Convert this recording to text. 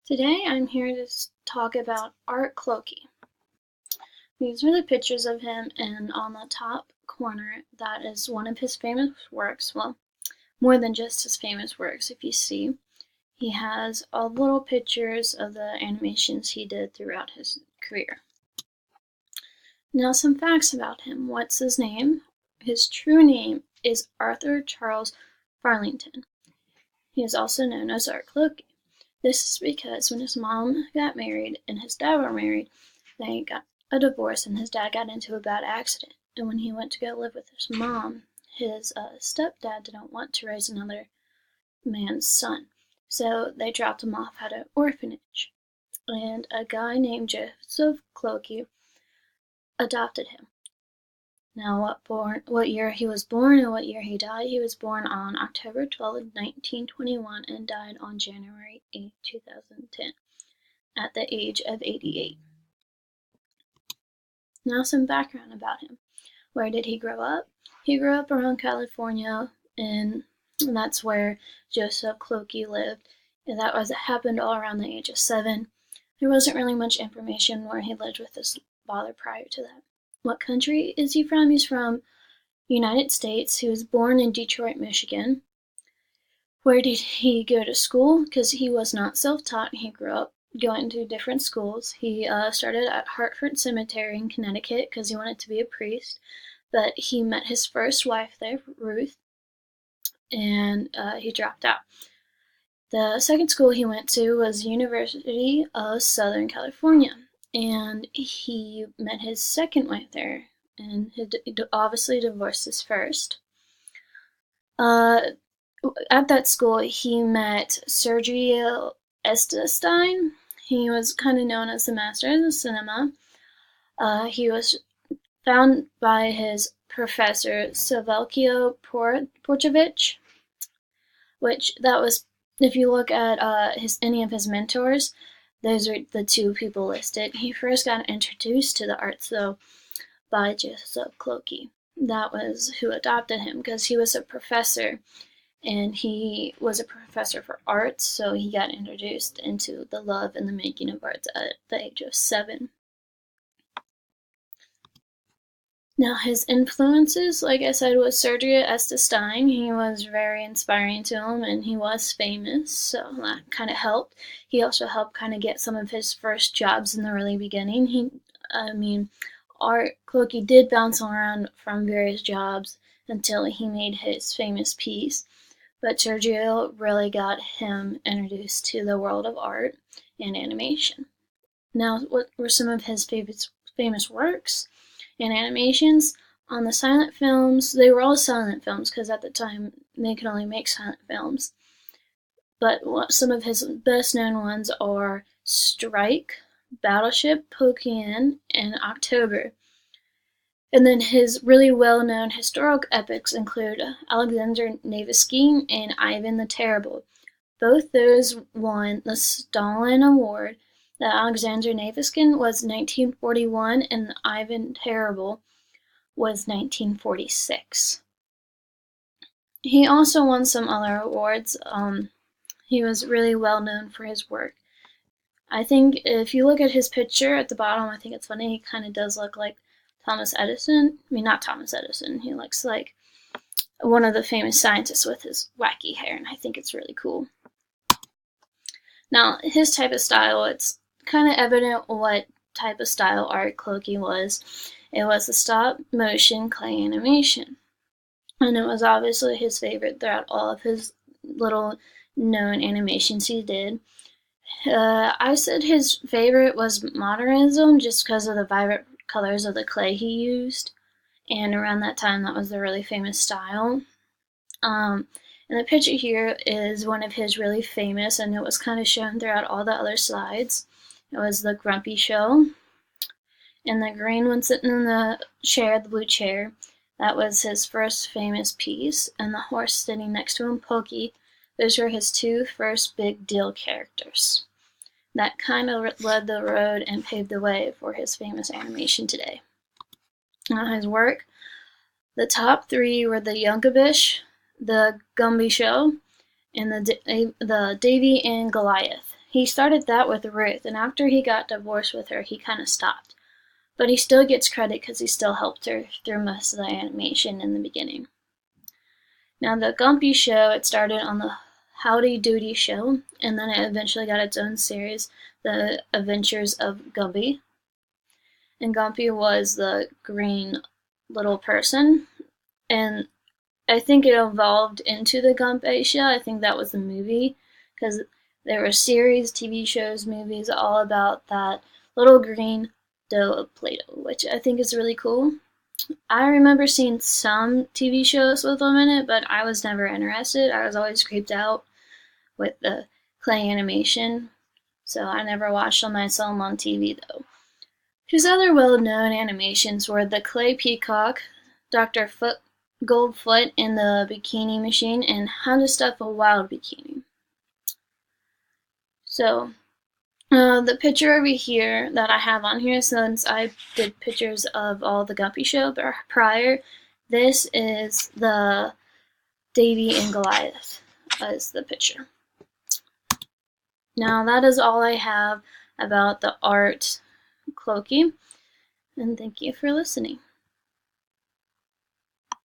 Today I'm here to talk about Art Clokey. These are the pictures of him, and on the top corner that is one of his famous works. Well, more than just his famous works. If you see, he has all the little pictures of the animations he did throughout his career. Now some facts about him. What's his name? His true name is Arthur Charles Farlington. He is also known as Art Clokey. This is because when his mom got married and his dad were married, they got a divorce and his dad got into a bad accident. And when he went to go live with his mom, his stepdad didn't want to raise another man's son. So they dropped him off at an orphanage. And a guy named Joseph Clokey adopted him. Now, what year he was born and what year he died? He was born on October 12, 1921, and died on January 8, 2010, at the age of 88. Now, some background about him. Where did he grow up? He grew up around California, and that's where Joseph Clokey lived. And that happened all around the age of 7. There wasn't really much information where he lived with his father prior to that. What country is he from? He's from United States. He was born in Detroit, Michigan. Where did he go to school? Because he was not self-taught. He grew up going to different schools. He started at Hartford Cemetery in Connecticut because he wanted to be a priest. But he met his first wife there, Ruth, and he dropped out. The second school he went to was University of Southern California. And he met his second wife there, and he obviously divorced his first. At that school, he met Sergio Estestein. He was kind of known as the master of the cinema. He was found by his professor, Savelkio Porchovich, which that was, if you look at any of his mentors, those are the two people listed. He first got introduced to the arts, though, by Joseph Clokey. That was who adopted him, because he was a professor, and he was a professor for arts, so he got introduced into the love and the making of arts at the age of 7. Now, his influences, like I said, was Sergio Estestein. He was very inspiring to him, and he was famous, so that kind of helped. He also helped kind of get some of his first jobs in the really beginning. Art Clokey did bounce around from various jobs until he made his famous piece, but Sergio really got him introduced to the world of art and animation. Now, what were some of his famous works and animations? On the silent films, they were all silent films because at the time they could only make silent films. But some of his best known ones are Strike, Battleship, Pokemon, and October. And then his really well known historical epics include Alexander Nevsky and Ivan the Terrible. Both those won the Stalin Award. The Alexander Nevsky was 1941 and the Ivan Terrible was 1946. He also won some other awards. He was really well known for his work. I think if you look at his picture at the bottom, I think it's funny. He kind of does look like Thomas Edison. I mean, not Thomas Edison. He looks like one of the famous scientists with his wacky hair, and I think it's really cool. Now, his type of style, it's kind of evident what type of style Art Clokey was. It was a stop-motion clay animation, and it was obviously his favorite throughout all of his little known animations he did. I said his favorite was modernism just because of the vibrant colors of the clay he used, and around that time that was the really famous style. And the picture here is one of his really famous, and it was kind of shown throughout all the other slides. It was the Grumpy Show, and the green one sitting in the chair, the blue chair, that was his first famous piece, and the horse sitting next to him, Pokey, those were his two first big deal characters. That kind of led the road and paved the way for his famous animation today. Now, his work, the top 3 were the the Gumby Show, and the Davy and Goliath. he started that with Ruth, and after he got divorced with her, he kind of stopped. But he still gets credit because he still helped her through most of the animation in the beginning. Now, the Gumpy show, it started on the Howdy Doody show, and then it eventually got its own series, The Adventures of Gumpy. And Gumpy was the green little person, and I think it evolved into the Gumpy show. I think that was the movie, because there were series, TV shows, movies, all about that little green dough of Play-Doh, which I think is really cool. I remember seeing some TV shows with them in it, but I was never interested. I was always creeped out with the clay animation, so I never watched them. I saw them on TV, though. His other well-known animations were The Clay Peacock, Dr. Goldfoot and the Bikini Machine, and How to Stuff a Wild Bikini. So, the picture over here that I have on here, since I did pictures of all the Gumpy show prior, this is the Davy and Goliath as the picture. Now that is all I have about the art Clokey, and thank you for listening.